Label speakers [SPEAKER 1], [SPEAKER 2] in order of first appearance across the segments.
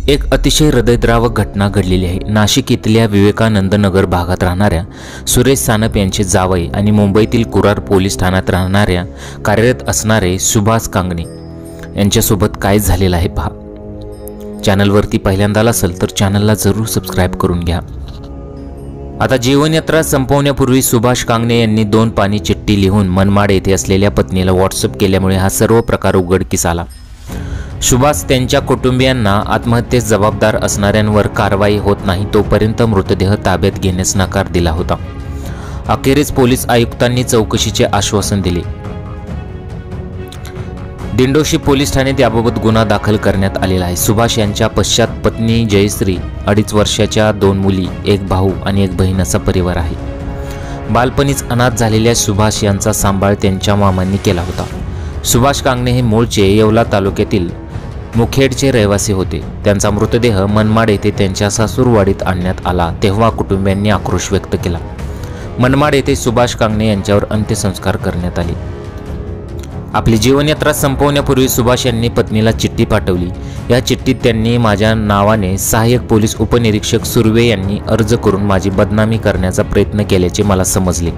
[SPEAKER 1] एक अतिशय हृदयद्रावक घटना घडलेली आहे। नाशिक इथल्या विवेकानंद नगर भागात राहणाऱ्या सुरेश सानप यांचे जावई आणि मुंबईतील कुरार पोलीस ठाण्यात राहणाऱ्या कार्यरत असणारे सुभाष कांगणे यांच्यासोबत काय झालेलं आहे पहा। चॅनलवरती पहिल्यांदा असेल तर चॅनलला जरूर सबस्क्राइब करून घ्या। आता जीवनयात्रा संपवण्यापूर्वी सुभाष कांगणे यांनी 2 पानी चिठ्ठी लिहून मनमाड येथे असलेल्या पत्नीला व्हॉट्सअप केल्यामुळे हा सर्व प्रकार उघडकीस आला। सुभाष त्यांच्या कुटुंबियांना आत्महत्येस जबाबदार असणाऱ्यांवर कारवाई होत नाही तोपर्यंत मृतदेह ताब्यात घेण्यास नकार दिला होता। अखेरीस पोलीस आयुक्तांनी चौकशीचे आश्वासन दिले। दिंडोशी पोलीस ठाण्यात याबाबत गुन्हा दाखल करण्यात आलेला आहे। सुभाष यांच्या पश्चात पत्नी जयश्री, 2.5 वर्षाच्या 2 मुली, 1 भाऊ आणि 1 बहीण असा परिवार आहे। बालपणीच अनाथ झालेल्या सुभाष यांचा सांभाळ त्यांच्या मामांनी केला होता। सुभाष कांगणे हे मूळचे येवला तालुक्यातील मुखेडचे रहिवासी होते। त्यांचा मृतदेह मनमाड येथे त्यांच्या सासूरवाडीत आणण्यात आला तेव्हा कुटुंबियांनी आक्रोश व्यक्त केला। मनमाड येथे सुभाष कांगणे यांच्यावर अंत्यसंस्कार करण्यात आले। आपली जीवनयात्रा संपवण्यापूर्वी सुभाष यांनी पत्नीला चिठ्ठी पाठवली। या चिठ्ठीत त्यांनी माझ्या नावाने सहाय्यक पोलीस उपनिरीक्षक सुर्वे यांनी अर्ज करून माझी बदनामी करण्याचा प्रयत्न केल्याचे मला समजले।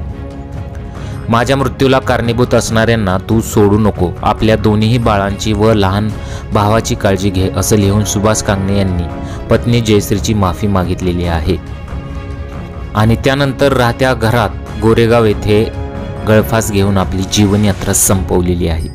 [SPEAKER 1] माझ्या मृत्यूला कारणीभूत असणाऱ्यांना तू सोडू नको, आपल्या दोन्ही बाळांची व लहान भावाची काळजी घे असं लिहून सुभाष कांगणे यांनी पत्नी जयश्रीची माफी मागितलेली आहे आणि त्यानंतर राहत्या घरात गोरेगाव येथे गळफास घेऊन आपली जीवनयात्रा संपवलेली आहे।